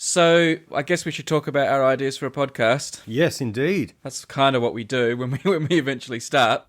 So, I guess we should talk about our ideas for a podcast. Yes, indeed. That's kind of what we do when we eventually start.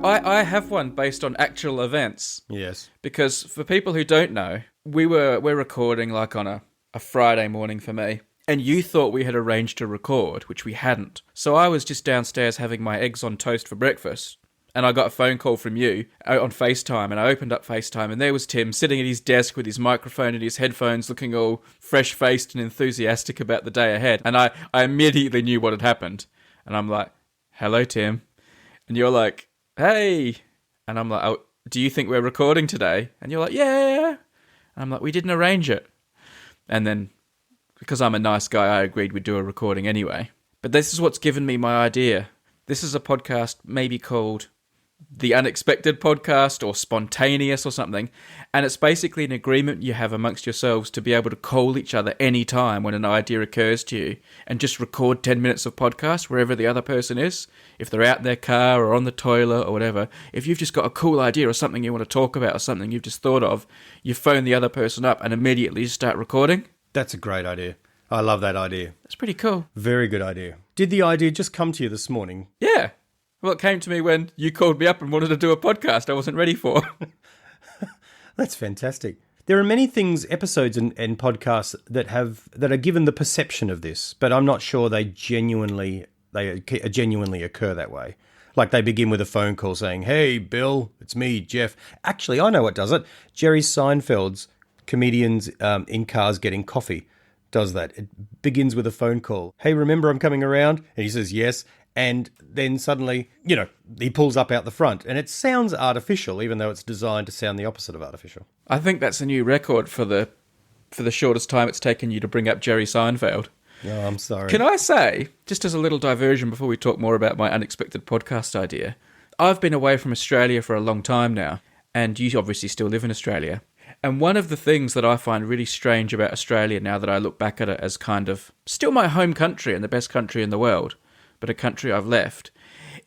I have one based on actual events. Yes. Because for people who don't know, we're recording like on a Friday morning for me. And you thought we had arranged to record, which we hadn't. So I was just downstairs having my eggs on toast for breakfast. And I got a phone call from you on FaceTime, and I opened up FaceTime, and there was Tim sitting at his desk with his microphone and his headphones, looking all fresh-faced and enthusiastic about the day ahead. And I immediately knew what had happened. And I'm like, hello, Tim. And you're like, hey. And I'm like, oh, do you think we're recording today? And you're like, yeah. And I'm like, we didn't arrange it. And then, because I'm a nice guy, I agreed we'd do a recording anyway. But this is what's given me my idea. This is a podcast maybe called The Unexpected Podcast or Spontaneous or something, and it's basically an agreement you have amongst yourselves to be able to call each other any time when an idea occurs to you and just record 10 minutes of podcast wherever the other person is. If they're out in their car or on the toilet or whatever, if you've just got a cool idea or something you want to talk about or something you've just thought of, you phone the other person up and immediately start recording. That's a great idea. I love that idea. That's pretty cool. Very good idea. Did the idea just come to you this morning? Yeah. Well, it came to me when you called me up and wanted to do a podcast I wasn't ready for. That's fantastic. There are many things, episodes and podcasts that are given the perception of this, but I'm not sure they genuinely occur that way. Like they begin with a phone call saying, hey, Bill, it's me, Jeff. Actually, I know what does it. Jerry Seinfeld's Comedians in Cars Getting Coffee does that. It begins with a phone call. Hey, remember I'm coming around? And he says, yes. And then suddenly, he pulls up out the front. And it sounds artificial, even though it's designed to sound the opposite of artificial. I think that's a new record for the shortest time it's taken you to bring up Jerry Seinfeld. Oh, I'm sorry. Can I say, just as a little diversion before we talk more about my unexpected podcast idea, I've been away from Australia for a long time now, and you obviously still live in Australia. And one of the things that I find really strange about Australia now that I look back at it as kind of still my home country and the best country in the world, but a country I've left,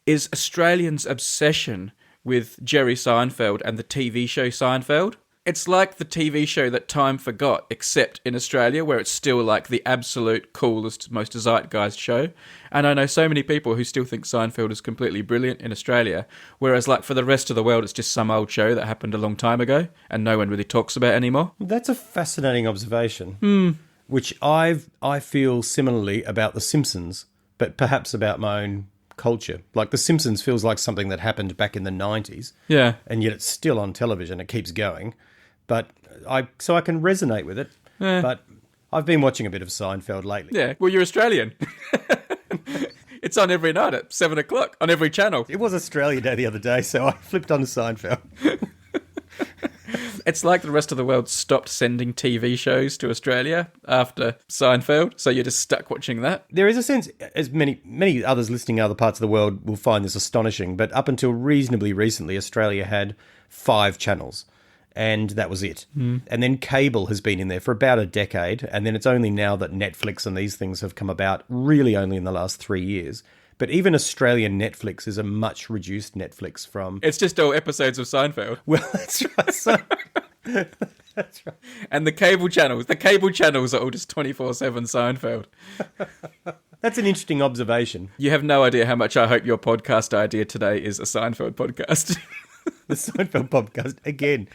is Australians' obsession with Jerry Seinfeld and the TV show Seinfeld. It's like the TV show that time forgot, except in Australia, where it's still like the absolute coolest, most zeitgeist show. And I know so many people who still think Seinfeld is completely brilliant in Australia, whereas like for the rest of the world, it's just some old show that happened a long time ago and no one really talks about anymore. That's a fascinating observation, which I feel similarly about The Simpsons, but perhaps about my own culture. Like The Simpsons feels like something that happened back in the 90s. Yeah. And yet it's still on television. It keeps going. But I can resonate with it. Yeah. But I've been watching a bit of Seinfeld lately. Yeah, well, you're Australian. It's on every night at 7 o'clock on every channel. It was Australia Day the other day, so I flipped on to Seinfeld. It's like the rest of the world stopped sending TV shows to Australia after Seinfeld, so you're just stuck watching that. There is a sense, as many others listening in other parts of the world will find this astonishing, but up until reasonably recently, Australia had 5 channels. And that was it. And then cable has been in there for about a decade. And then it's only now that Netflix and these things have come about, really only in the last 3 years. But even Australian Netflix is a much reduced Netflix from... It's just all episodes of Seinfeld. Well, that's right. So, that's right. And the cable channels are all just 24/7 Seinfeld. That's an interesting observation. You have no idea how much I hope your podcast idea today is a Seinfeld podcast. The Seinfeld podcast again.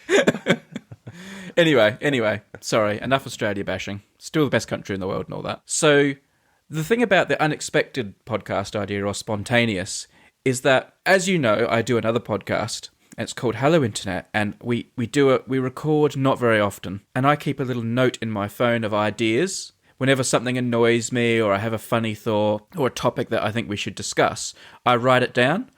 Anyway, sorry, enough Australia bashing. Still the best country in the world and all that. So, the thing about the unexpected podcast idea or spontaneous is that, as you know, I do another podcast, and it's called Hello Internet, and we record not very often, and I keep a little note in my phone of ideas. Whenever something annoys me or I have a funny thought or a topic that I think we should discuss, I write it down.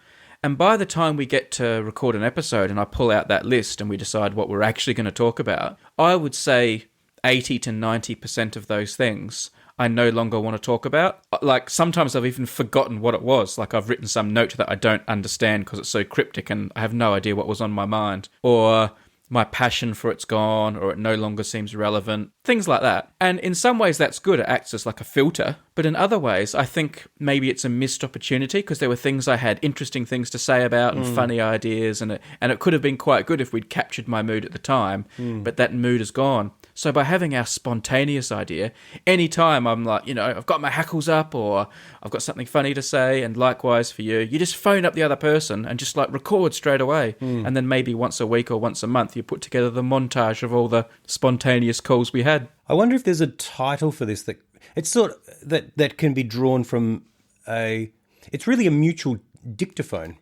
And by the time we get to record an episode and I pull out that list and we decide what we're actually going to talk about, I would say 80 to 90% of those things I no longer want to talk about. Like sometimes I've even forgotten what it was. Like I've written some note that I don't understand because it's so cryptic and I have no idea what was on my mind. Or my passion for it's gone, or it no longer seems relevant, things like that. And in some ways that's good, it acts as like a filter, but in other ways I think maybe it's a missed opportunity, because there were things I had interesting things to say about and funny ideas, and it could have been quite good if we'd captured my mood at the time, but that mood is gone. So by having our spontaneous idea, anytime I'm like, I've got my hackles up or I've got something funny to say, and likewise for you, you just phone up the other person and just like record straight away. And then maybe once a week or once a month, you put together the montage of all the spontaneous calls we had. I wonder if there's a title for this that it's sort of that can be drawn from it's really a mutual dictaphone.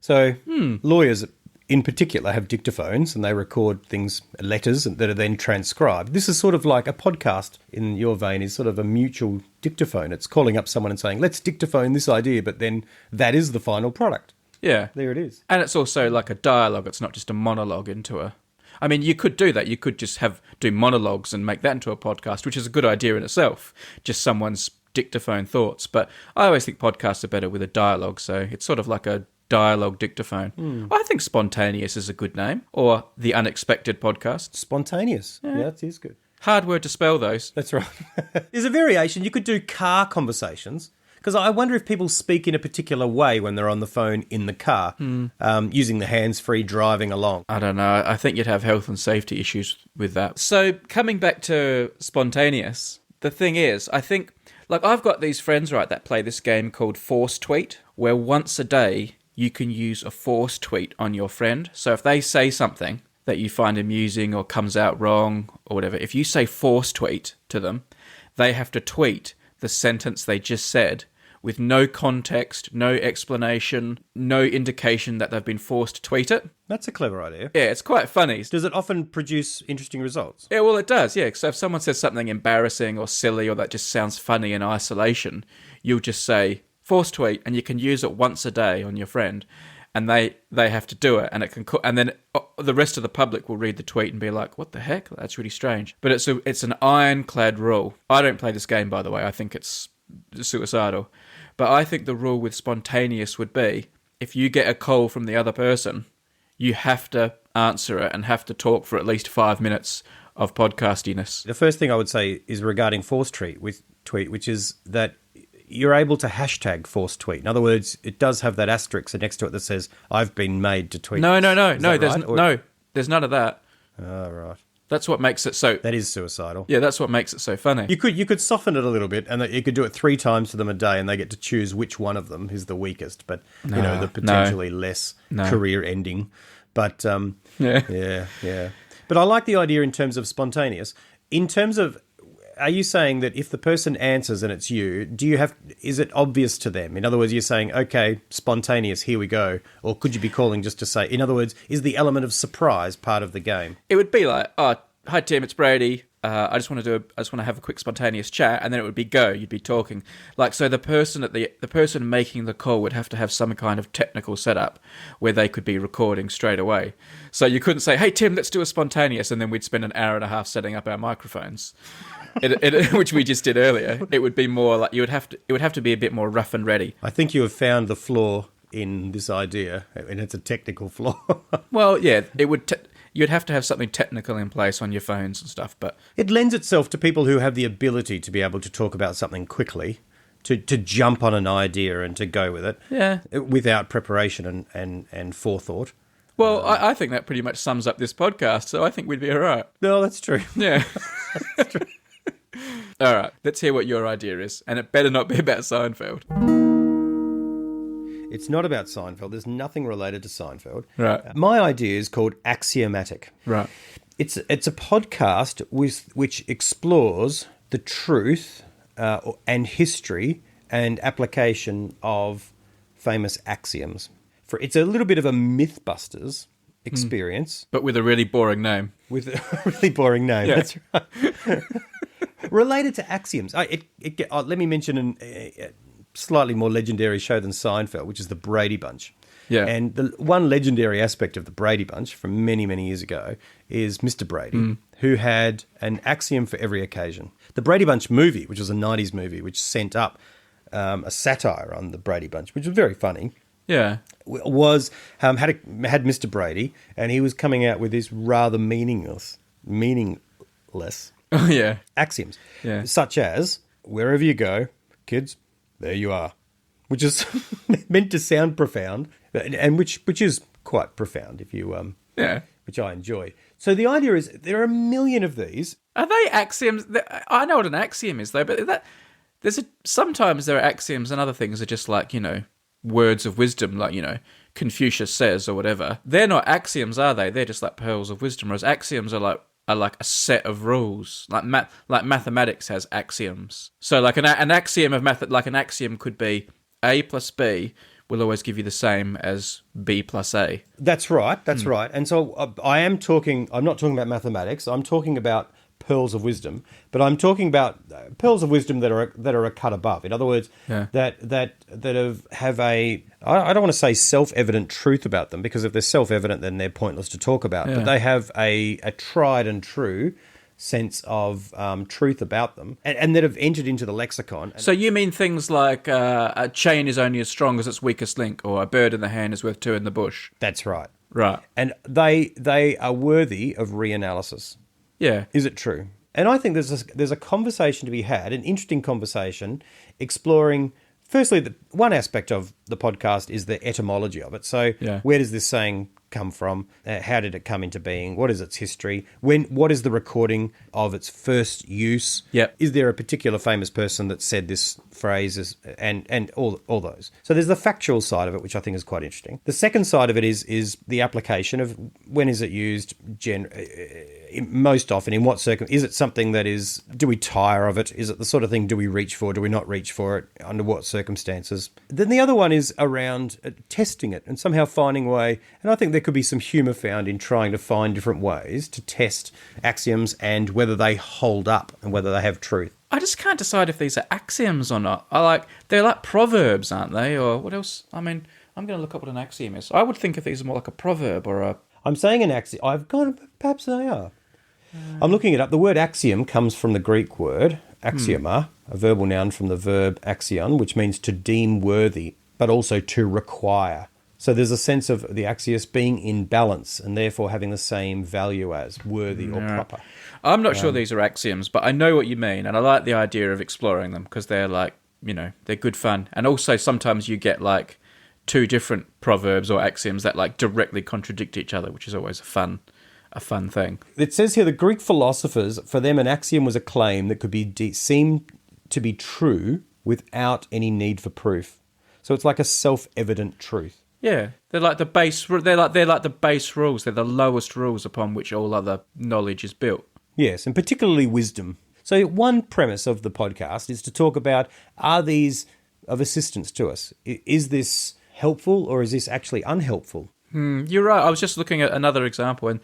So lawyers in particular have dictaphones, and they record things, letters that are then transcribed. This is sort of like a podcast in your vein is sort of a mutual dictaphone. It's calling up someone and saying, let's dictaphone this idea, but then that is the final product. Yeah. There it is. And it's also like a dialogue. It's not just a monologue into a... I mean, you could do that. You could just do monologues and make that into a podcast, which is a good idea in itself. Just someone's dictaphone thoughts. But I always think podcasts are better with a dialogue, so it's sort of like a dialogue dictaphone. I think Spontaneous is a good name, or The Unexpected Podcast. Spontaneous. Yeah, that is good. Hard word to spell, those. That's right. There's a variation. You could do car conversations, because I wonder if people speak in a particular way when they're on the phone in the car, using the hands-free driving along. I don't know. I think you'd have health and safety issues with that. So coming back to Spontaneous, the thing is, I think, like I've got these friends, right, that play this game called Force Tweet, where once a day you can use a force tweet on your friend. So if they say something that you find amusing or comes out wrong or whatever, if you say force tweet to them, they have to tweet the sentence they just said with no context, no explanation, no indication that they've been forced to tweet it. That's a clever idea. Yeah, it's quite funny. Does it often produce interesting results? Yeah, well, it does, yeah. So if someone says something embarrassing or silly or that just sounds funny in isolation, you'll just say force tweet, and you can use it once a day on your friend, and they have to do it, and it can, and then the rest of the public will read the tweet and be like, "What the heck? That's really strange." But it's an ironclad rule. I don't play this game, by the way. I think it's suicidal, but I think the rule with Spontaneous would be if you get a call from the other person, you have to answer it and have to talk for at least 5 minutes of podcastiness. The first thing I would say is regarding force tweet, which is that you're able to hashtag force tweet. In other words, it does have that asterisk next to it that says, I've been made to tweet. No, Right? There's none of that. Oh, right. That's what makes it so... That is suicidal. Yeah, that's what makes it so funny. You could soften it a little bit, and you could do it 3 times to them a day, and they get to choose which one of them is the weakest, but, the potentially less career-ending. But, yeah. But I like the idea in terms of spontaneous. In terms of... Are you saying that if the person answers and it's you, is it obvious to them? In other words, you're saying, okay, spontaneous, here we go. Or could you be calling just to say, in other words, is the element of surprise part of the game? It would be like, oh, hi Tim, it's Brady. I just want to have a quick spontaneous chat, and then it would be go. You'd be talking, like, so the person making the call would have to have some kind of technical setup where they could be recording straight away. So you couldn't say, hey Tim, let's do a spontaneous, and then we'd spend an hour and a half setting up our microphones, which we just did earlier. It would be more like it would have to be a bit more rough and ready. I think you have found the flaw in this idea, and it's a technical flaw. Well, yeah, it would. You'd have to have something technical in place on your phones and stuff, but... It lends itself to people who have the ability to be able to talk about something quickly, to jump on an idea and to go with it, without preparation and forethought. Well, I think that pretty much sums up this podcast, so I think we'd be all right. No, that's true. Yeah. That's true. All right, let's hear what your idea is, and it better not be about Seinfeld. It's not about Seinfeld. There's nothing related to Seinfeld. Right. My idea is called Axiomatic. Right. It's a podcast which explores the truth and history and application of famous axioms. It's a little bit of a Mythbusters experience. But with a really boring name. With a really boring name, yeah. That's right. Related to axioms. Let me mention a slightly more legendary show than Seinfeld, which is the Brady Bunch. Yeah. And the one legendary aspect of the Brady Bunch from many, many years ago is Mr. Brady, who had an axiom for every occasion. The Brady Bunch movie, which was a 90s movie, which sent up a satire on the Brady Bunch, which was very funny, Yeah. was had Mr. Brady, and he was coming out with this rather meaningless Oh, yeah. axioms, Yeah. such as wherever you go, kids, there you are, which is meant to sound profound, and which is quite profound if you Yeah. which I enjoy. So the idea is there are a million of these. Are they axioms? I know what an axiom is, though, but sometimes there are axioms and other things are just like, words of wisdom, like, Confucius says or whatever. They're not axioms, are they? They're just like pearls of wisdom, whereas axioms are like a set of rules. Like mathematics has axioms. So like an axiom of like an axiom could be A plus B will always give you the same as B plus A. That's right. That's right. And so I'm not talking about mathematics. I'm talking about pearls of wisdom, but I'm talking about pearls of wisdom that are a cut above. In other words, that have a, I don't want to say self-evident truth about them, because if they're self-evident, then they're pointless to talk about. Yeah. But they have a tried and true sense of truth about them, and that have entered into the lexicon. So you mean things like a chain is only as strong as its weakest link, or a bird in the hand is worth two in the bush? That's right. Right. And they are worthy of reanalysis. Yeah. Is it true? And I think there's a conversation to be had, an interesting conversation, exploring, firstly, one aspect of the podcast is the etymology of it. So where does this saying come from? How did it come into being? What is its history? What is the recording of its first use? Yep. Is there a particular famous person that said this phrase? And all those. So there's the factual side of it, which I think is quite interesting. The second side of it is the application of when is it used most often, in what circumstances. Is it something that is, do we tire of it? Is it the sort of thing, do we reach for? Do we not reach for it? Under what circumstances? Then the other one is around testing it and somehow finding a way, and I think there could be some humour found in trying to find different ways to test axioms and whether they hold up and whether they have truth. I just can't decide if these are axioms or not. They're like proverbs, aren't they? Or what else? I mean, I'm going to look up what an axiom is. I would think of these as more like a proverb or a... I'm saying an axiom. I've gone, perhaps they are. I'm looking it up. The word axiom comes from the Greek word axioma, a verbal noun from the verb axion, which means to deem worthy, but also to require. So there's a sense of the axios being in balance and therefore having the same value as worthy or proper. I'm not sure these are axioms, but I know what you mean, and I like the idea of exploring them because they're like, they're good fun. And also sometimes you get like two different proverbs or axioms that like directly contradict each other, which is always a fun thing. It says here the Greek philosophers, for them an axiom was a claim that could be seem to be true without any need for proof. So it's like a self-evident truth. Yeah, they're like the base. They're like the base rules. They're the lowest rules upon which all other knowledge is built. Yes, and particularly wisdom. So one premise of the podcast is to talk about, are these of assistance to us? Is this helpful or is this actually unhelpful? You're right. I was just looking at another example, and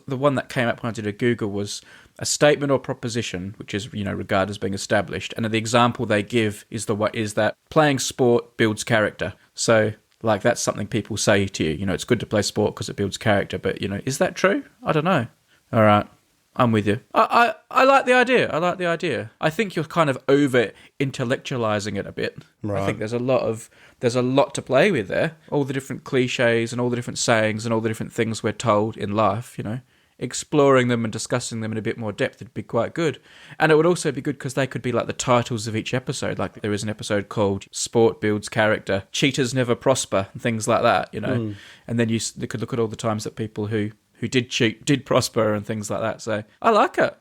the one that came up when I did a Google was a statement or proposition, which is regarded as being established, and the example they give is that playing sport builds character. So like that's something people say to you. It's good to play sport because it builds character, but is that true? I don't know. All right. I'm with you. I like the idea. I think you're kind of over intellectualizing it a bit. Right. I think there's a lot to play with there. All the different cliches and all the different sayings and all the different things we're told in life, exploring them and discussing them in a bit more depth would be quite good. And it would also be good because they could be like the titles of each episode. Like there is an episode called Sport Builds Character, Cheaters Never Prosper, and things like that, And then you could look at all the times that people who did cheat, did prosper and things like that. So I like it.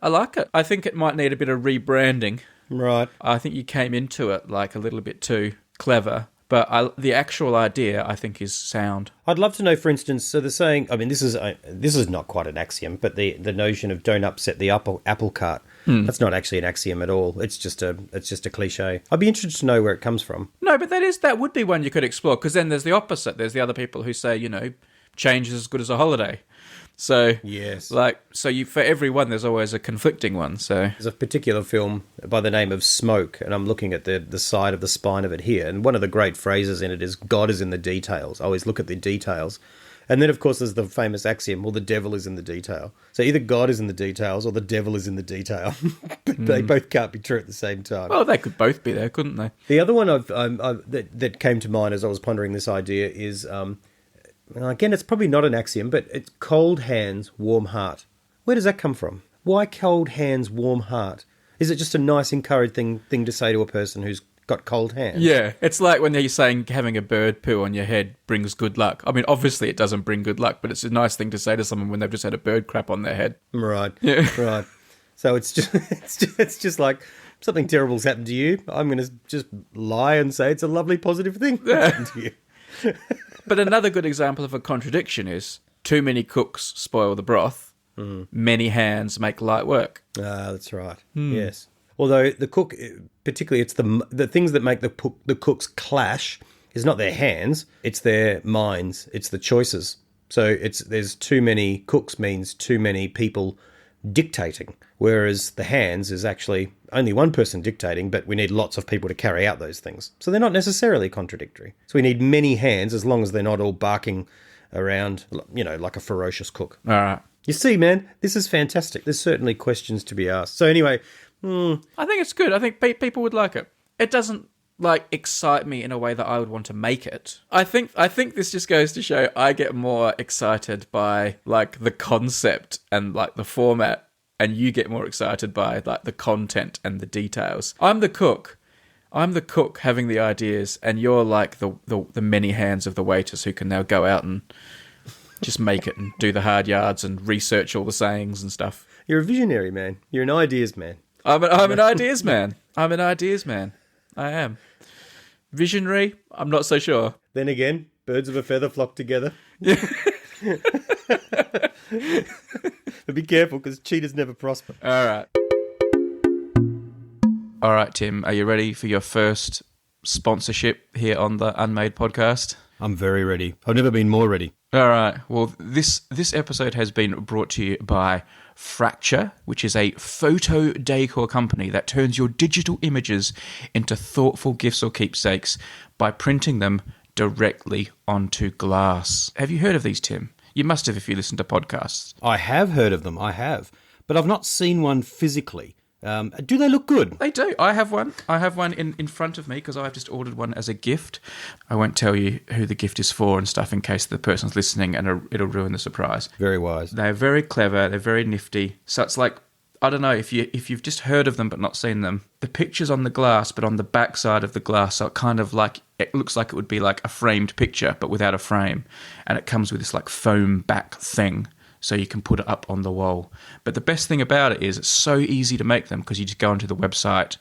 I think it might need a bit of rebranding. Right. I think you came into it like a little bit too clever. But the actual idea, I think, is sound. I'd love to know, for instance, so the saying, I mean, this is not quite an axiom, but the notion of don't upset the apple cart, that's not actually an axiom at all. It's just a cliche. I'd be interested to know where it comes from. No, but that would be one you could explore, because then there's the opposite. There's the other people who say, change is as good as a holiday. So yes, for every one, there's always a conflicting one. So there's a particular film by the name of Smoke, and I'm looking at the side of the spine of it here. And one of the great phrases in it is "God is in the details." I always look at the details, And then, of course, there's the famous axiom, well, the devil is in the detail. So either God is in the details or the devil is in the detail. But they both can't be true at the same time. Well, they could both be there, couldn't they? The other one that came to mind as I was pondering this idea is, again, it's probably not an axiom, but it's cold hands, warm heart. Where does that come from? Why cold hands, warm heart? Is it just a nice, encouraging thing to say to a person who's got cold hands? Yeah, it's like when you're saying having a bird poo on your head brings good luck. I mean, obviously it doesn't bring good luck, but it's a nice thing to say to someone when they've just had a bird crap on their head. Right. Yeah. Right. So it's just like something terrible's happened to you. I'm going to just lie and say it's a lovely, positive thing that's happened to you. But another good example of a contradiction is too many cooks spoil the broth. Many hands make light work. Ah, that's right. Yes. Although the cook, particularly, it's the things that make the cooks clash is not their hands, it's their minds, it's the choices. So there's too many cooks means too many people dictating, whereas the hands is actually only one person dictating, but we need lots of people to carry out those things. So they're not necessarily contradictory. So we need many hands as long as they're not all barking around, like a ferocious cook. All right. You see, man, this is fantastic. There's certainly questions to be asked. So anyway, I think it's good. I think people would like it. It doesn't excite me in a way that I would want to make it. I think this just goes to show I get more excited by the concept and the format, and you get more excited by the content and the details. I'm the cook having the ideas, and you're the many hands of the waiters who can now go out and just make it and do the hard yards and research all the sayings and stuff. You're a visionary, man. You're an ideas man. I'm an ideas man. I'm an ideas man. I am. Visionary? I'm not so sure. Then again, birds of a feather flock together. Yeah. But be careful, because cheaters never prosper. All right, Tim, are you ready for your first sponsorship here on the Unmade podcast? I'm very ready. I've never been more ready. All right. Well, this episode has been brought to you by Fracture, which is a photo decor company that turns your digital images into thoughtful gifts or keepsakes by printing them directly onto glass. Have you heard of these, Tim? You must have if you listen to podcasts. I have heard of them. I have. But I've not seen one physically. Do they look good? They do. I have one. I have one in front of me because I've just ordered one as a gift. I won't tell you who the gift is for and stuff in case the person's listening and it'll ruin the surprise. Very wise. They're very clever. They're very nifty. So it's I don't know, if you've just heard of them but not seen them, the picture's on the glass but on the back side of the glass, so it looks like it would be a framed picture but without a frame. And it comes with this foam back thing, so you can put it up on the wall. But the best thing about it is it's so easy to make them because you just go onto the website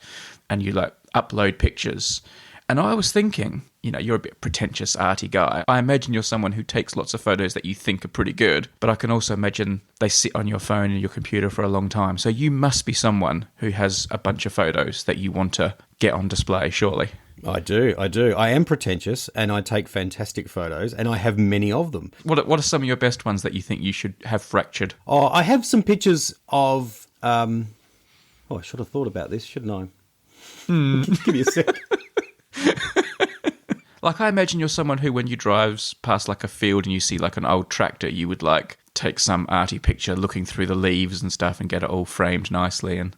and you upload pictures. And I was thinking, you're a bit pretentious arty guy. I imagine you're someone who takes lots of photos that you think are pretty good, but I can also imagine they sit on your phone and your computer for a long time. So you must be someone who has a bunch of photos that you want to get on display, surely. I do. I am pretentious and I take fantastic photos and I have many of them. What are some of your best ones that you think you should have fractured? Oh, I have some pictures of... I should have thought about this, shouldn't I? Give me a sec. I imagine you're someone who, when you drive past a field and you see an old tractor, you would take some arty picture looking through the leaves and stuff and get it all framed nicely. And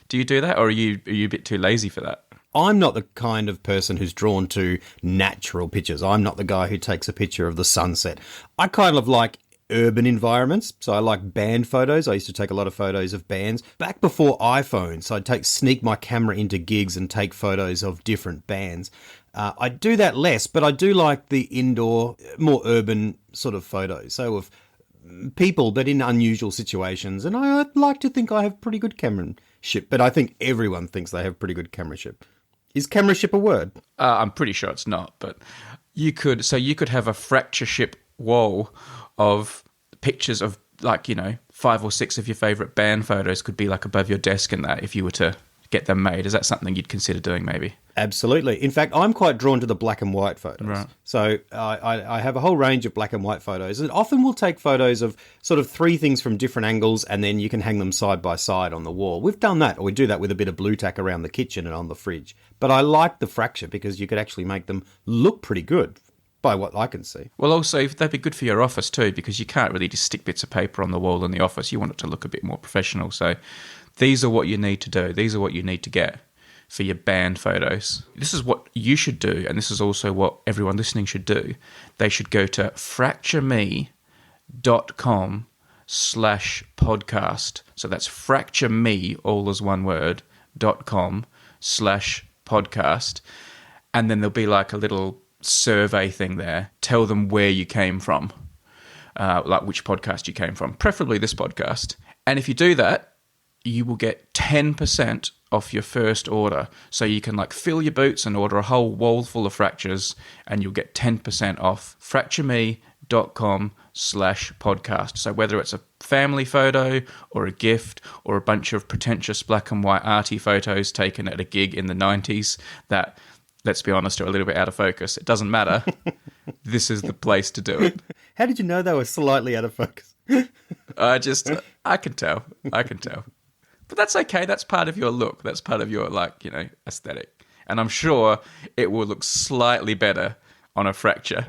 do you do that, or are you a bit too lazy for that? I'm not the kind of person who's drawn to natural pictures. I'm not the guy who takes a picture of the sunset. I kind of like urban environments, so I like band photos. I used to take a lot of photos of bands. Back before iPhone, so I'd sneak my camera into gigs and take photos of different bands. I do that less, but I do like the indoor, more urban sort of photos. So of people, but in unusual situations. And I like to think I have pretty good cameramanship, but I think everyone thinks they have pretty good cameramanship. Is cameramanship a word? I'm pretty sure it's not, but you could have a fractureship wall of pictures of 5 or 6 of your favourite band photos could be above your desk and that if you were to get them made. Is that something you'd consider doing maybe? Absolutely. In fact, I'm quite drawn to the black and white photos. Right. So I have a whole range of black and white photos, and often we'll take photos of sort of 3 things from different angles, and then you can hang them side by side on the wall. We've done that, or we do that with a bit of blue tack around the kitchen and on the fridge. But I like the fracture because you could actually make them look pretty good. by what I can see. Well, also, that'd be good for your office too, because you can't really just stick bits of paper on the wall in the office. You want it to look a bit more professional. So these are what you need to do. These are what you need to get for your band photos. This is what you should do, and this is also what everyone listening should do. They should go to fractureme.com/podcast. So that's fractureme, all as one word, .com/podcast. And then there'll be like a little survey thing there. Tell them where you came from, like which podcast you came from, preferably this podcast. And if you do that, you will get 10% off your first order. So you can like fill your boots and order a whole wall full of fractures, and you'll get 10% off. fractureme.com/podcast. So whether it's a family photo or a gift or a bunch of pretentious black and white arty photos taken at a gig in the 90s that, let's be honest, are a little bit out of focus, it doesn't matter. This is the place to do it. How did you know they were slightly out of focus? I can tell. But that's okay. That's part of your look. That's part of your, like, aesthetic. And I'm sure it will look slightly better on a fracture.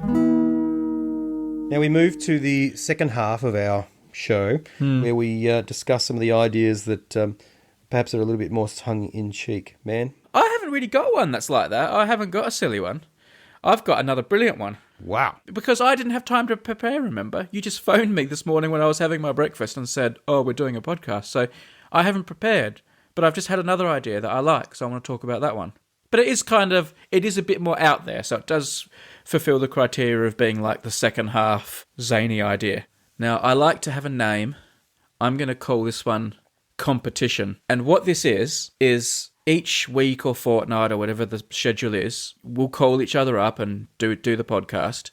Now we move to the second half of our show, where we discuss some of the ideas that perhaps are a little bit more tongue-in-cheek. Man? I haven't really got one that's like that. I haven't got a silly one. I've got another brilliant one. Wow. Because I didn't have time to prepare, remember? You just phoned me this morning when I was having my breakfast and said, oh, we're doing a podcast. So I haven't prepared, but I've just had another idea that I like, so I want to talk about that one. But it is a bit more out there, so it does fulfill the criteria of being like the second half zany idea. Now, I like to have a name. I'm going to call this one Competition. And what this is each week or fortnight or whatever the schedule is, we'll call each other up and do the podcast.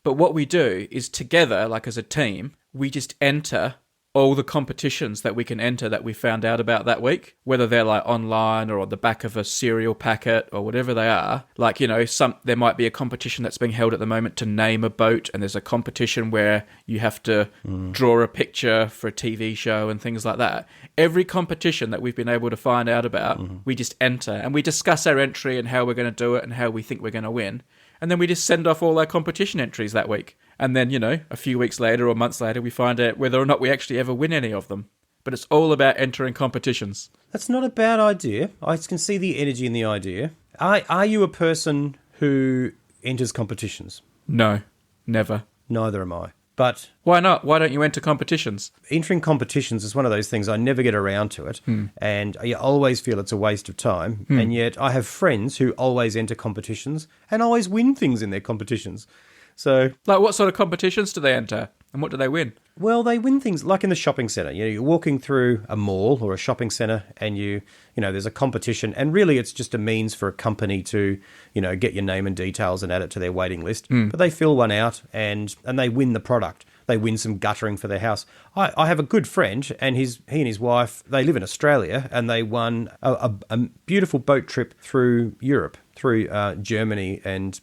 But what we do is together, like as a team, we just enter all the competitions that we can enter that we found out about that week, whether they're like online or on the back of a cereal packet or whatever they are. Like, there might be a competition that's being held at the moment to name a boat, and there's a competition where you have to draw a picture for a TV show and things like that. Every competition that we've been able to find out about, we just enter and we discuss our entry and how we're going to do it and how we think we're going to win. And then we just send off all our competition entries that week. And then, a few weeks later or months later, we find out whether or not we actually ever win any of them. But it's all about entering competitions. That's not a bad idea. I can see the energy in the idea. Are you a person who enters competitions? No, never. Neither am I. But why not? Why don't you enter competitions? Entering competitions is one of those things I never get around to it, and I always feel it's a waste of time. And yet I have friends who always enter competitions and always win things in their competitions. So, like, what sort of competitions do they enter, and what do they win? Well, they win things like in the shopping centre. You're walking through a mall or a shopping centre, and there's a competition, and really it's just a means for a company to, get your name and details and add it to their waiting list. But they fill one out, and they win the product. They win some guttering for their house. I have a good friend, and he and his wife, they live in Australia, and they won a beautiful boat trip through Europe, through Germany and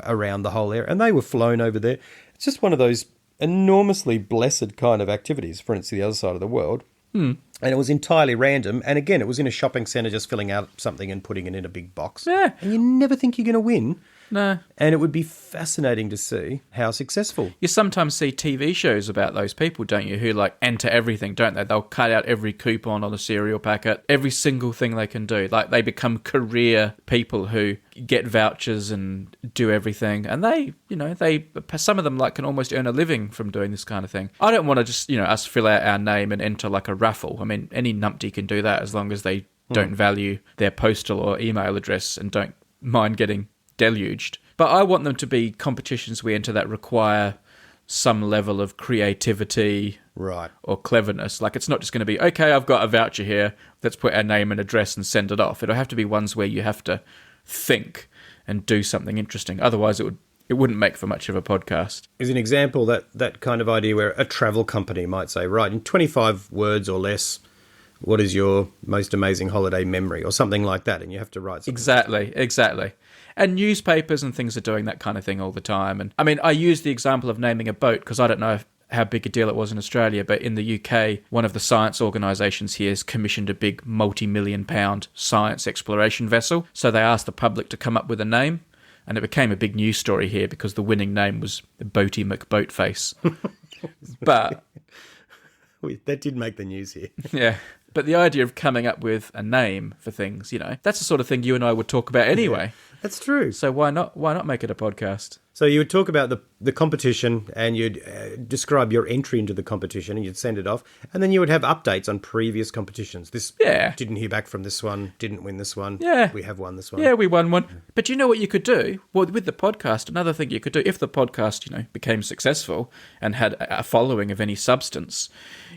around the whole area, and they were flown over there. It's just one of those enormously blessed kind of activities, for instance, the other side of the world. And it was entirely random, and again, it was in a shopping centre, just filling out something and putting it in a big box. Yeah. And you never think you're going to win. No. And it would be fascinating to see how successful. You sometimes see TV shows about those people, don't you, who like enter everything, don't they? They'll cut out every coupon on a cereal packet, every single thing they can do. Like, they become career people who get vouchers and do everything. And they some of them like can almost earn a living from doing this kind of thing. I don't want to just, us fill out our name and enter like a raffle. I mean, any numpty can do that as long as they don't value their postal or email address and don't mind getting deluged. But I want them to be competitions we enter that require some level of creativity, right, or cleverness. Like, it's not just going to be, okay, I've got a voucher here, let's put our name and address and send it off. It'll have to be ones where you have to think and do something interesting. Otherwise, it wouldn't make for much of a podcast. Is an example that kind of idea where a travel company might say, right, in 25 words or less, what is your most amazing holiday memory, or something like that, and you have to write something. Exactly. And newspapers and things are doing that kind of thing all the time. And I mean, I use the example of naming a boat because I don't know how big a deal it was in Australia, but in the UK, one of the science organisations here has commissioned a big multi-million-pound science exploration vessel. So they asked the public to come up with a name And it became a big news story here because the winning name was Boaty McBoatface. But That did make the news here. yeah, but the idea of coming up with a name for things, that's the sort of thing you and I would talk about anyway. Yeah, that's true. So why not make it a podcast? So you would talk about the competition, and you'd describe your entry into the competition, and you'd send it off, and then you would have updates on previous competitions. Didn't hear back from this one, didn't win this one. Yeah. We have won this one. Yeah, we won one. But you know what you could do? Well, with the podcast, another thing you could do, if the podcast, became successful and had a following of any substance,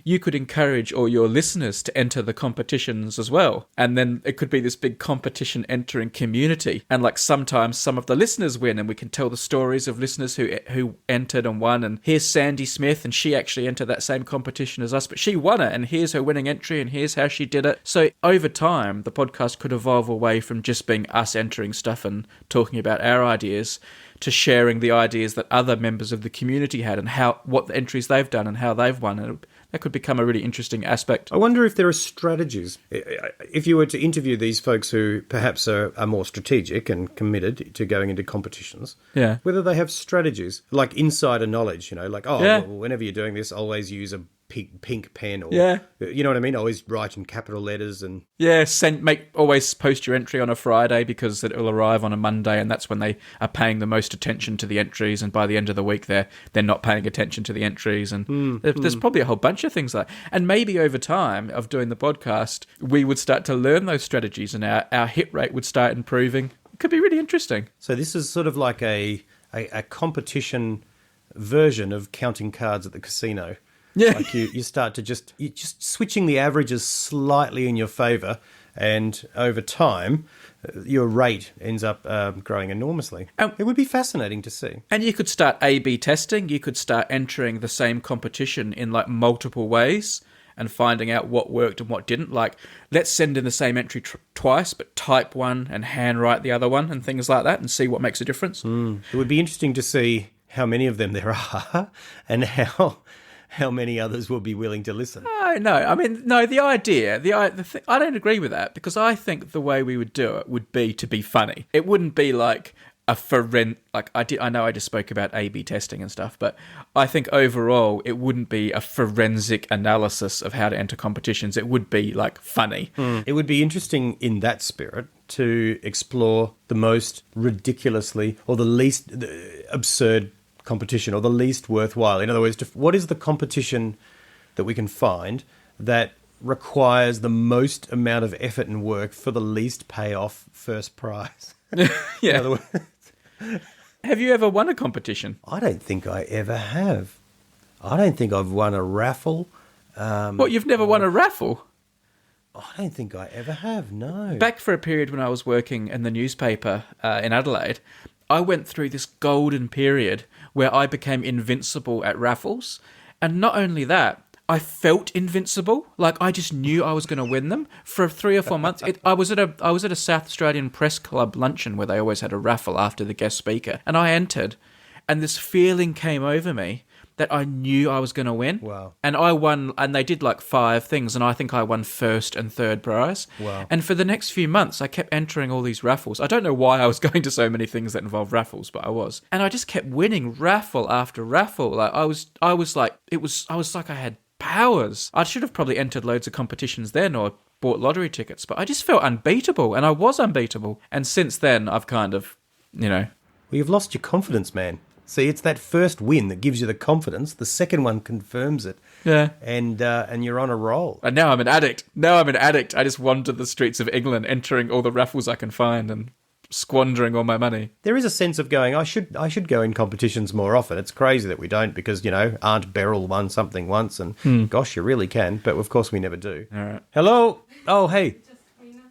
you could encourage all your listeners to enter the competitions as well. And then it could be this big competition entering community. And like sometimes some of the listeners win, and we can tell the stories of listeners who entered and won. And here's Sandy Smith, and she actually entered that same competition as us, but she won it, and here's her winning entry, and here's how she did it. So over time, the podcast could evolve away from just being us entering stuff and talking about our ideas to sharing the ideas that other members of the community had and what the entries they've done and how they've won. And that could become a really interesting aspect. I wonder if there are strategies. If you were to interview these folks who perhaps are more strategic and committed to going into competitions, whether they have strategies, like insider knowledge, well, whenever you're doing this, always use a pink pen, or you know what I mean? Always write in capital letters, and always post your entry on a Friday because it will arrive on a Monday, and that's when they are paying the most attention to the entries, and by the end of the week they're not paying attention to the entries, and there's probably a whole bunch of things like that. And maybe over time of doing the podcast we would start to learn those strategies, and our hit rate would start improving. It could be really interesting. So this is sort of like a competition version of counting cards at the casino. Yeah, like you start to you're just switching the averages slightly in your favour, and over time, your rate ends up growing enormously. It would be fascinating to see. And you could start A/B testing. You could start entering the same competition in like multiple ways and finding out what worked and what didn't. Like, let's send in the same entry twice, but type one and handwrite the other one and things like that, and see what makes a difference. It would be interesting to see how many of them there are and how many others will be willing to listen. The idea, I don't agree with that, because I think the way we would do it would be to be funny. It wouldn't be like I know I just spoke about A/B testing and stuff, but I think overall it wouldn't be a forensic analysis of how to enter competitions. It would be like funny. It would be interesting in that spirit to explore the most ridiculously or the least absurd competition, or the least worthwhile. In other words, what is the competition that we can find that requires the most amount of effort and work for the least payoff first prize? Yeah. In other words, have you ever won a competition? I don't think I ever have. I don't think I've won a raffle. What, you've never won a raffle? I don't think I ever have, no. Back for a period when I was working in the newspaper in Adelaide, I went through this golden period where I became invincible at raffles. And not only that, I felt invincible. Like, I just knew I was going to win them for 3 or 4 months. I was at a South Australian Press Club luncheon where they always had a raffle after the guest speaker, and I entered, and this feeling came over me that I knew I was going to win. Wow. And I won, and they did like 5 things, and I think I won first and third prize. Wow. And for the next few months, I kept entering all these raffles. I don't know why I was going to so many things that involve raffles, but I was. And I just kept winning raffle after raffle. Like I was like I had powers. I should have probably entered loads of competitions then, or bought lottery tickets, but I just felt unbeatable, and I was unbeatable. And since then, I've kind of, Well, you've lost your confidence, man. See, it's that first win that gives you the confidence. The second one confirms it. Yeah. And you're on a roll. And now I'm an addict. I just wander the streets of England, entering all the raffles I can find and squandering all my money. There is a sense of going, I should go in competitions more often. It's crazy that we don't, because, Aunt Beryl won something once, and gosh, you really can. But of course we never do. All right. Hello? Oh, hey. Just to clean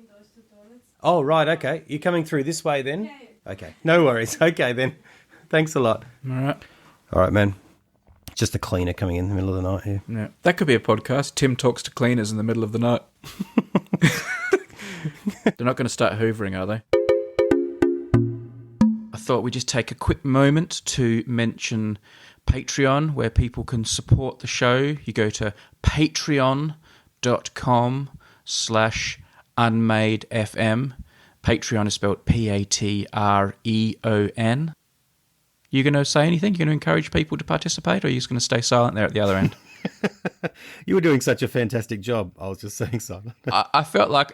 those 2 toilets. Oh, right, okay. You're coming through this way then? Yeah. Okay, no worries. Okay, then. Thanks a lot. All right, man. Just a cleaner coming in the middle of the night here. Yeah. That could be a podcast. Tim talks to cleaners in the middle of the night. They're not going to start hoovering, are they? I thought we'd just take a quick moment to mention Patreon, where people can support the show. You go to patreon.com/unmadefm. Patreon is spelled Patreon. You going to say anything? You going to encourage people to participate, or are you just going to stay silent there at the other end? You were doing such a fantastic job. I was just saying so. I felt like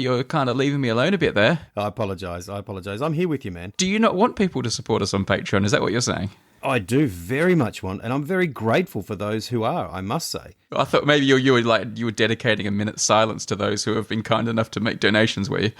you were kind of leaving me alone a bit there. I apologise. I'm here with you, man. Do you not want people to support us on Patreon? Is that what you're saying? I do very much want, and I'm very grateful for those who are, I must say. I thought maybe you were dedicating a minute's silence to those who have been kind enough to make donations, were you?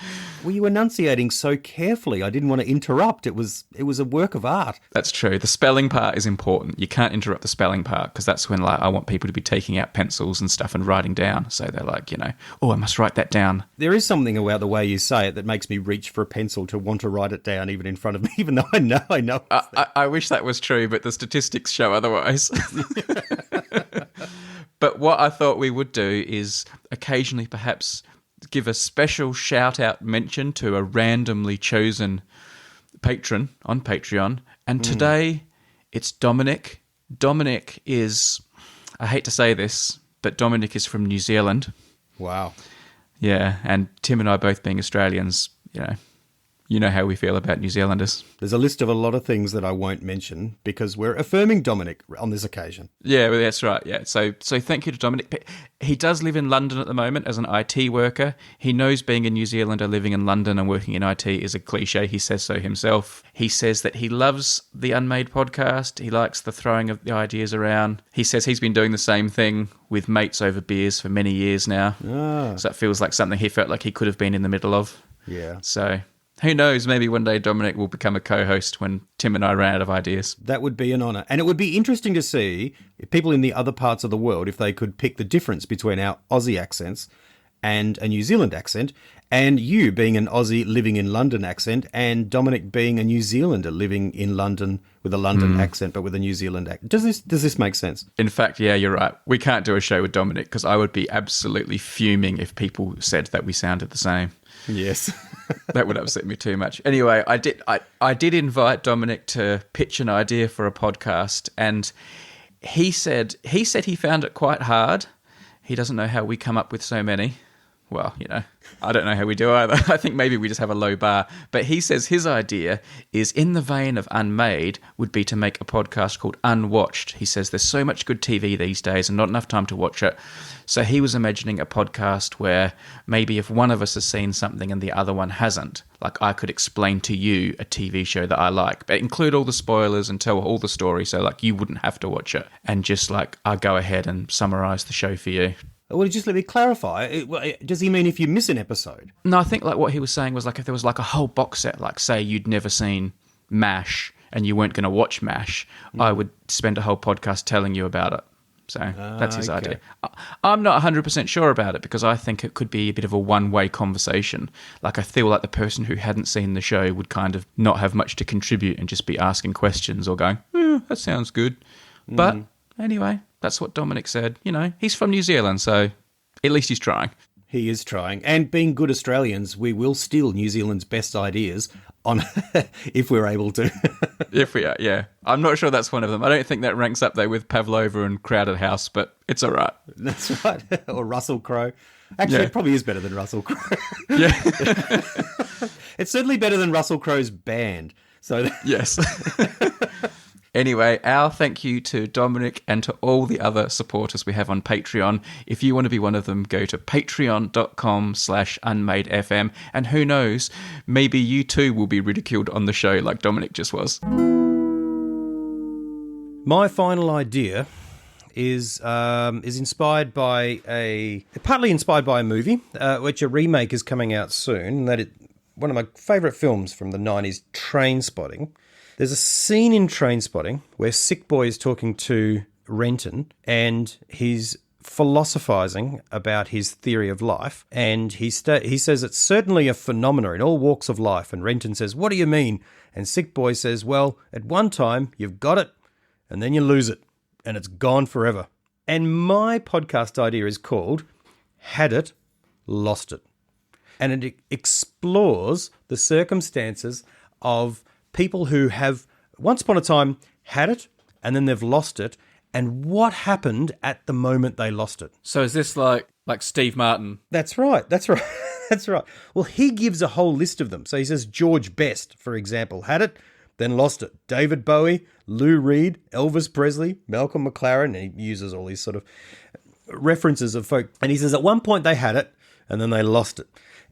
Well, you were enunciating so carefully. I didn't want to interrupt. It was a work of art. That's true. The spelling part is important. You can't interrupt the spelling part, because that's when I want people to be taking out pencils and stuff and writing down. So they're like, oh, I must write that down. There is something about the way you say it that makes me reach for a pencil to want to write it down even in front of me, even though I know. I wish that was true, but the statistics show otherwise. But what I thought we would do is occasionally perhaps give a special shout-out mention to a randomly chosen patron on Patreon. And today, it's Dominic. Dominic is, I hate to say this, but Dominic is from New Zealand. Wow. Yeah, and Tim and I both being Australians, you know how we feel about New Zealanders. There's a list of a lot of things that I won't mention because we're affirming Dominic on this occasion. Yeah, well, that's right. Yeah, so thank you to Dominic. He does live in London at the moment as an IT worker. He knows being a New Zealander living in London and working in IT is a cliche. He says so himself. He says that he loves the Unmade podcast. He likes the throwing of the ideas around. He says he's been doing the same thing with mates over beers for many years now. So it feels like something he felt like he could have been in the middle of. Yeah. So who knows, maybe one day Dominic will become a co-host when Tim and I run out of ideas. That would be an honour. And it would be interesting to see if people in the other parts of the world, if they could pick the difference between our Aussie accents and a New Zealand accent, and you being an Aussie living in London accent, and Dominic being a New Zealander living in London with a London accent but with a New Zealand accent. Does this make sense? In fact, yeah, you're right. We can't do a show with Dominic because I would be absolutely fuming if people said that we sounded the same. Yes. That would upset me too much. Anyway, I did invite Dominic to pitch an idea for a podcast, and he said he found it quite hard. He doesn't know how we come up with so many. Well, I don't know how we do either. I think maybe we just have a low bar. But he says his idea is in the vein of Unmade would be to make a podcast called Unwatched. He says there's so much good TV these days and not enough time to watch it. So he was imagining a podcast where maybe if one of us has seen something and the other one hasn't, like I could explain to you a TV show that I like, but include all the spoilers and tell all the story so like you wouldn't have to watch it, and just like I go ahead and summarize the show for you. Well, just let me clarify. Does he mean if you miss an episode? No, I think like what he was saying was like if there was like a whole box set, like say you'd never seen MASH and you weren't going to watch MASH, I would spend a whole podcast telling you about it. So that's his idea. I'm not 100% sure about it because I think it could be a bit of a one-way conversation. Like I feel like the person who hadn't seen the show would kind of not have much to contribute and just be asking questions or going, that sounds good. But anyway, that's what Dominic said. He's from New Zealand, so at least he's trying. He is trying. And being good Australians, we will steal New Zealand's best ideas on if we're able to. If we are, yeah. I'm not sure that's one of them. I don't think that ranks up there with Pavlova and Crowded House, but it's all right. That's right. Or Russell Crowe. Actually, It probably is better than Russell Crowe. Yeah. It's certainly better than Russell Crowe's band. So yes. Anyway, our thank you to Dominic and to all the other supporters we have on Patreon. If you want to be one of them, go to patreon.com/unmadefm. And who knows, maybe you too will be ridiculed on the show like Dominic just was. My final idea is inspired by partly inspired by a movie, which a remake is coming out soon. And one of my favourite films from the 90s, Trainspotting. There's a scene in Trainspotting where Sick Boy is talking to Renton and he's philosophizing about his theory of life. And he says it's certainly a phenomena in all walks of life. And Renton says, what do you mean? And Sick Boy says, well, at one time you've got it and then you lose it and it's gone forever. And my podcast idea is called Had It, Lost It. And it explores the circumstances of people who have once upon a time had it and then they've lost it, and what happened at the moment they lost it. So is this like Steve Martin? That's right. That's right. Well, he gives a whole list of them. So he says George Best, for example, had it, then lost it. David Bowie, Lou Reed, Elvis Presley, Malcolm McLaren, and he uses all these sort of references of folk. And he says at one point they had it, and then they lost it.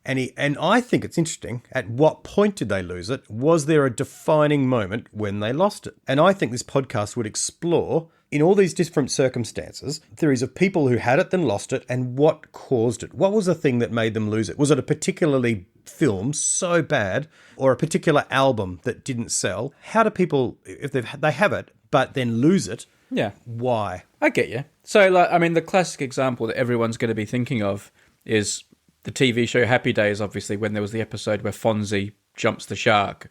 And I think it's interesting, at what point did they lose it? Was there a defining moment when they lost it? And I think this podcast would explore, in all these different circumstances, theories of people who had it, then lost it, and what caused it. What was the thing that made them lose it? Was it a particularly film so bad, or a particular album that didn't sell? How do people, if they have it, but then lose it, Yeah. why? I get you. So, like, I mean, the classic example that everyone's going to be thinking of is the TV show Happy Days, obviously, when there was the episode where Fonzie jumps the shark.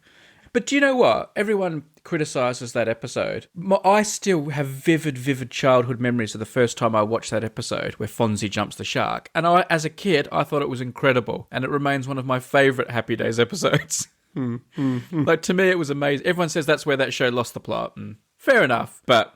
But do you know what? Everyone criticises that episode. I still have vivid childhood memories of the first time I watched that episode where Fonzie jumps the shark. And as a kid, I thought it was incredible. And it remains one of my favourite Happy Days episodes. Like, to me, it was amazing. Everyone says that's where that show lost the plot. And fair enough. But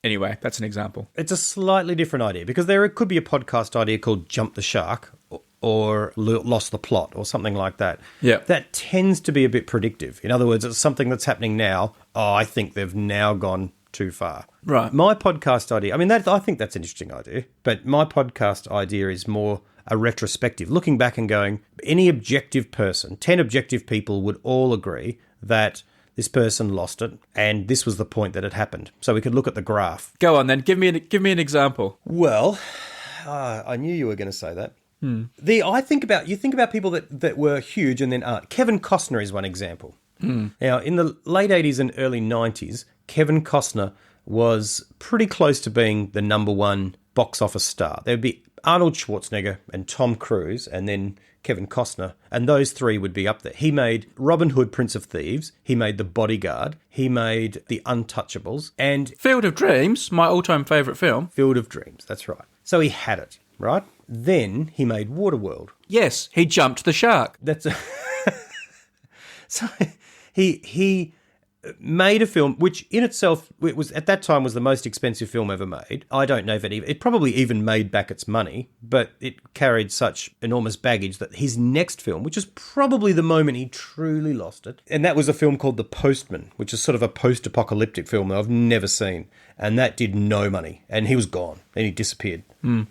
anyway, that's an example. It's a slightly different idea, because there could be a podcast idea called Jump the Shark, or Lost the Plot, or something like that. Yeah. That tends to be a bit predictive. In other words, it's something that's happening now. Oh, I think they've now gone too far. Right. My podcast idea, I mean, I think that's an interesting idea, but my podcast idea is more a retrospective, looking back and going, any objective person, 10 objective people would all agree that this person lost it, and this was the point that it happened. So we could look at the graph. Go on then. Give me an example. Well, I knew you were going to say that. You think about people that were huge and then aren't. Kevin Costner is one example. Now, in the late 80s and early 90s, Kevin Costner was pretty close to being the number one box office star. There would be Arnold Schwarzenegger and Tom Cruise, and then Kevin Costner, and those three would be up there. He made Robin Hood, Prince of Thieves. He made The Bodyguard. He made The Untouchables, and Field of Dreams, my all-time favourite film. Field of Dreams. That's right. So he had it, right? Then he made Waterworld. Yes, he jumped the shark. So he made a film which in itself, it was at that time was the most expensive film ever made. I don't know if it probably even made back its money, but it carried such enormous baggage that his next film, which is probably the moment he truly lost it, and that was a film called The Postman, which is sort of a post-apocalyptic film that I've never seen, and that did no money, and he was gone, and he disappeared.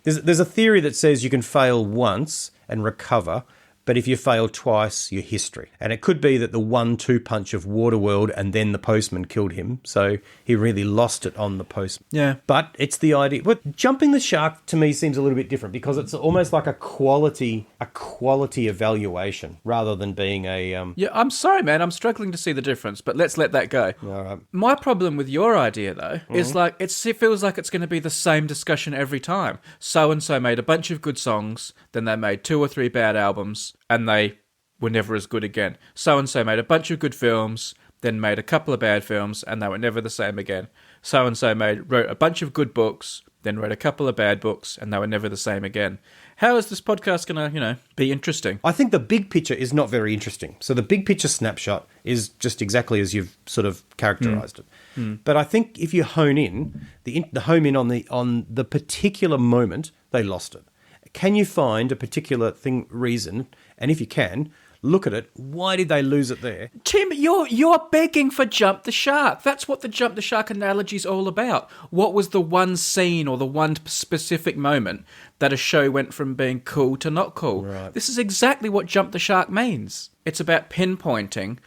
There's a theory that says you can fail once and recover, but if you fail twice, you're history. And it could be that the 1-2 punch of Waterworld and then The Postman killed him, so he really lost it on The Postman. Yeah. But it's the idea. But jumping the shark to me seems a little bit different, because it's almost like a quality evaluation rather than being a... Yeah, I'm sorry, man. I'm struggling to see the difference, but let's let that go. All right. My problem with your idea, though, is like it feels like it's going to be the same discussion every time. So-and-so made a bunch of good songs, then they made 2 or 3 bad albums, and they were never as good again. So-and-so made a bunch of good films, then made a couple of bad films, and they were never the same again. So-and-so wrote a bunch of good books, then wrote a couple of bad books, and they were never the same again. How is this podcast going to, be interesting? I think the big picture is not very interesting. So the big picture snapshot is just exactly as you've sort of characterized it. But I think if you hone in, on the particular moment they lost it. Can you find a particular reason, and if you can, look at it, why did they lose it there? Tim, you're begging for jump the shark. That's what the jump the shark analogy is all about. What was the one scene or the one specific moment that a show went from being cool to not cool? Right. This is exactly what jump the shark means. It's about pinpointing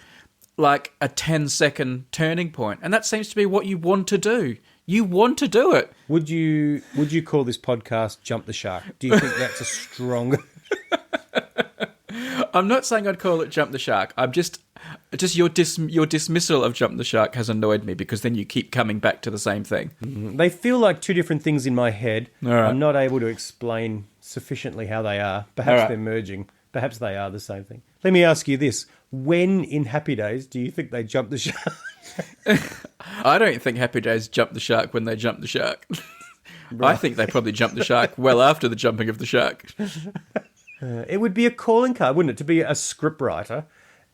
like a 10-second turning point, and that seems to be what you want to do. You want to do it. Would you call this podcast Jump the Shark? Do you think that's a strong... I'm not saying I'd call it Jump the Shark. I'm just your dismissal of Jump the Shark has annoyed me, because then you keep coming back to the same thing. They feel like two different things in my head. All right. I'm not able to explain sufficiently how they are. Perhaps they're merging. Perhaps they are the same thing. Let me ask you this. When in Happy Days do you think they jump the shark? I don't think Happy Days jump the shark when they jump the shark. I think they probably jumped the shark well after the jumping of the shark. It would be a calling card, wouldn't it, to be a script writer?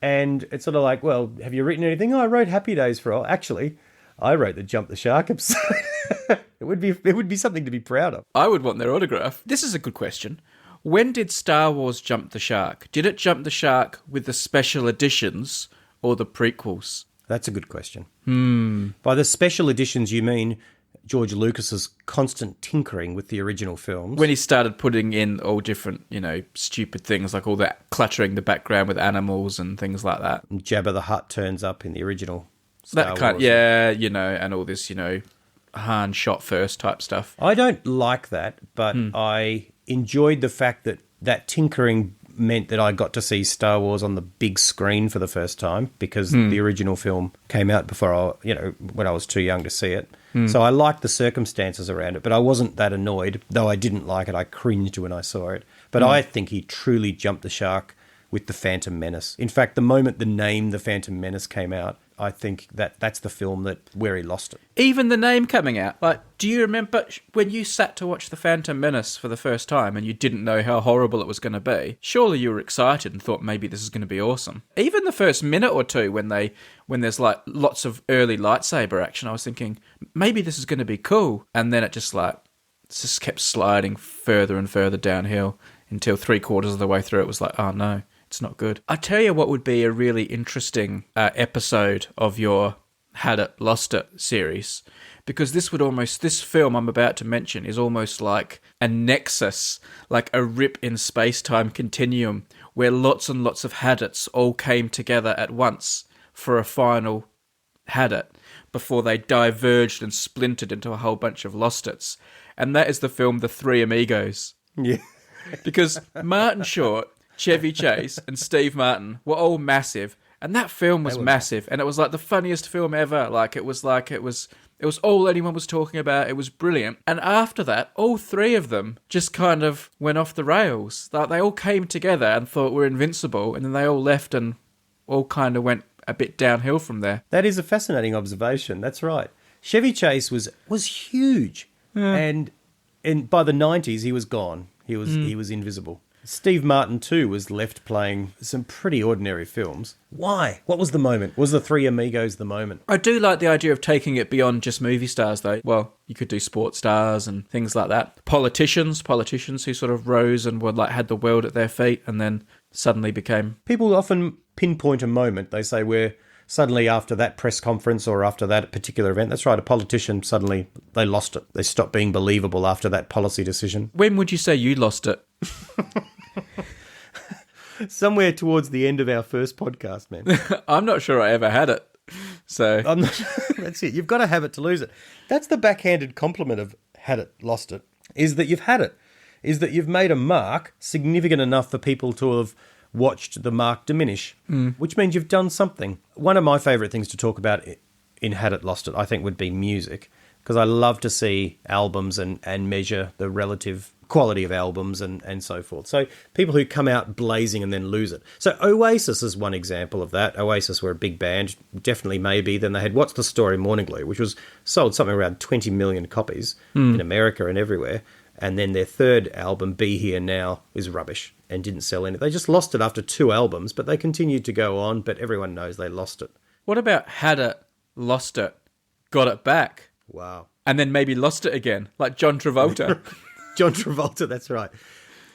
And it's sort of like, well, have you written anything? Oh, I wrote Happy Days for all. Actually, I wrote the Jump the Shark episode. It would be something to be proud of. I would want their autograph. This is a good question. When did Star Wars jump the shark? Did it jump the shark with the special editions or the prequels? That's a good question. By the special editions, you mean George Lucas's constant tinkering with the original films? When he started putting in all different, stupid things, like all that cluttering the background with animals and things like that. And Jabba the Hutt turns up in the original Star Wars. Yeah, and all this, Han shot first type stuff. I don't like that, but I enjoyed the fact that that tinkering meant that I got to see Star Wars on the big screen for the first time, because the original film came out before when I was too young to see it. So I liked the circumstances around it, but I wasn't that annoyed. Though I didn't like it, I cringed when I saw it. But I think he truly jumped the shark with The Phantom Menace. In fact, the moment the name The Phantom Menace came out, I think that's the film where he lost it. Even the name coming out. Like, do you remember when you sat to watch The Phantom Menace for the first time and you didn't know how horrible it was going to be? Surely you were excited and thought maybe this is going to be awesome. Even the first minute or two when there's like lots of early lightsaber action, I was thinking maybe this is going to be cool. And then it just kept sliding further and further downhill until 3/4 of the way through it was like, oh no. It's not good. I tell you what would be a really interesting episode of your Had It, Lost It series, because this film I'm about to mention is almost like a nexus, like a rip in space-time continuum where lots and lots of Had It's all came together at once for a final Had It before they diverged and splintered into a whole bunch of Lost It's. And that is the film The Three Amigos. Yeah. Because Martin Short, Chevy Chase and Steve Martin were all massive, and that film was massive, and it was like the funniest film ever. It was all anyone was talking about. It was brilliant. And after that, all three of them just kind of went off the rails. Like, they all came together and thought we're invincible, and then they all left and all kind of went a bit downhill from there. That is a fascinating observation. That's right. Chevy Chase was huge, and by the 90s he was gone. He was invisible. Steve Martin, too, was left playing some pretty ordinary films. Why? What was the moment? Was The Three Amigos the moment? I do like the idea of taking it beyond just movie stars, though. Well, you could do sports stars and things like that. Politicians who sort of rose and had the world at their feet and then suddenly became... People often pinpoint a moment. They say where suddenly after that press conference or after that particular event, that's right, a politician, suddenly they lost it. They stopped being believable after that policy decision. When would you say you lost it? Somewhere towards the end of our first podcast, man. I'm not sure I ever had it. So that's it. You've got to have it to lose it. That's the backhanded compliment of had it, lost it, is that you've had it, is that you've made a mark significant enough for people to have watched the mark diminish, which means you've done something. One of my favourite things to talk about in Had It, Lost It, I think, would be music, because I love to see albums and measure the relative quality of albums and so forth. So people who come out blazing and then lose it. So Oasis is one example of that. Oasis were a big band, definitely maybe. Then they had What's the Story, Morning Glory, which was sold something around 20 million copies in America and everywhere. And then their third album, Be Here Now, is rubbish and didn't sell any. They just lost it after 2 albums, but they continued to go on, but everyone knows they lost it. What about Had It, Lost It, Got It Back? Wow. And then maybe lost it again, like John Travolta. John Travolta, that's right.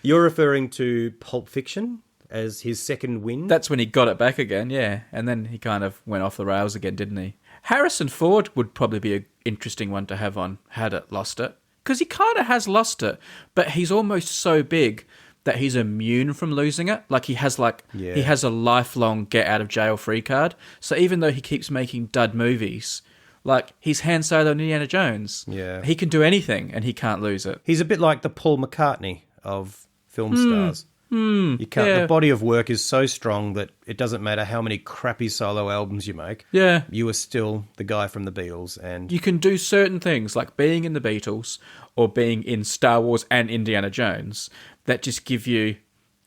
You're referring to Pulp Fiction as his second win? That's when he got it back again, yeah. And then he kind of went off the rails again, didn't he? Harrison Ford would probably be an interesting one to have on Had It, Lost It. Because he kind of has lost it, but he's almost so big that he's immune from losing it. Like he has he has a lifelong get out of jail free card. So even though he keeps making dud movies, like he's Han Solo and Indiana Jones. Yeah. He can do anything and he can't lose it. He's a bit like the Paul McCartney of film stars. You can't. Yeah. The body of work is so strong that it doesn't matter how many crappy solo albums you make. Yeah. You are still the guy from the Beatles. And you can do certain things like being in the Beatles or being in Star Wars and Indiana Jones that just give you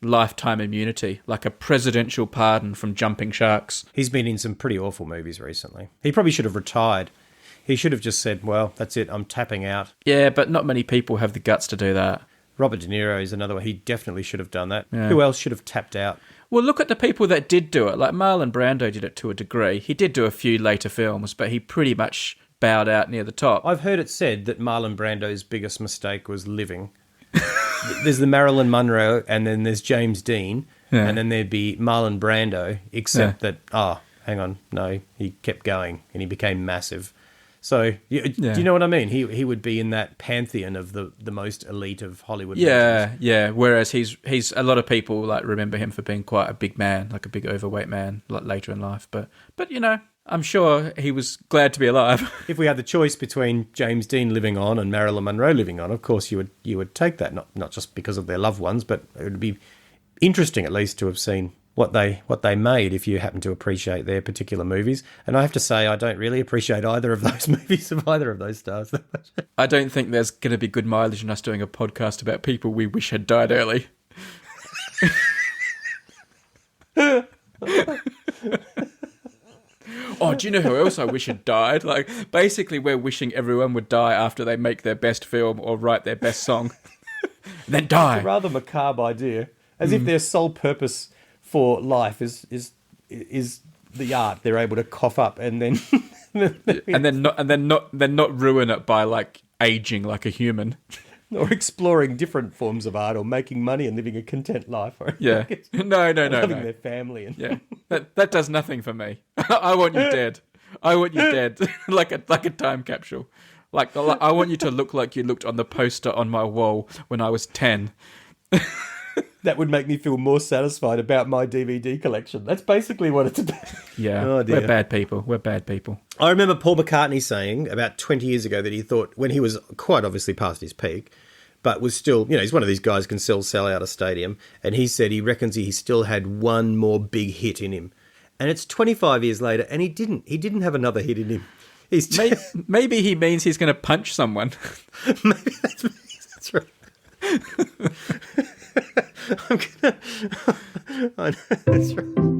lifetime immunity, like a presidential pardon from jumping sharks. He's been in some pretty awful movies recently. He probably should have retired. He should have just said, well, that's it, I'm tapping out. Yeah, but not many people have the guts to do that. Robert De Niro is another one. He definitely should have done that. Yeah. Who else should have tapped out? Well, look at the people that did do it. Like Marlon Brando did it to a degree. He did do a few later films, but he pretty much bowed out near the top. I've heard it said that Marlon Brando's biggest mistake was living. there's the Marilyn Monroe, and then there's James Dean, Yeah. and then there'd be Marlon Brando, except that, hang on, no, he kept going, and he became massive. So, do you know what I mean? He would be in that pantheon of the most elite of Hollywood legends. Yeah. Whereas he's a lot of people like remember him for being quite a big man, like a big overweight man, like later in life. But you know, I'm sure he was glad to be alive. If we had the choice between James Dean living on and Marilyn Monroe living on, of course you would take that, not just because of their loved ones, but it would be interesting at least to have seen what they made if you happen to appreciate their particular movies. And I have to say, I don't really appreciate either of those movies of either of those stars. I don't think there's going to be good mileage in us doing a podcast about people we wish had died early. Oh, do you know who else I wish had died? Like, basically, we're wishing everyone would die after they make their best film or write their best song. And then die. It's a rather macabre idea. As if their sole purpose for life is the art they're able to cough up and then not ruin it by like aging like a human. Or exploring different forms of art, or making money and living a content life. Or Yeah. No. Loving their family. And Yeah. That does nothing for me. I want you dead. I want you dead. like a time capsule. Like I want you to look like you looked on the poster on my wall when I was 10. That would make me feel more satisfied about my DVD collection. That's basically what it's about. Yeah. Oh, dear. We're bad people. I remember Paul McCartney saying about 20 years ago that he thought, when he was quite obviously past his peak, but was still, he's one of these guys who can still sell out a stadium, and he said he reckons he still had one more big hit in him. And it's 25 years later, and he didn't have another hit in him. Maybe he means he's going to punch someone. Maybe that's right. I know, that's right.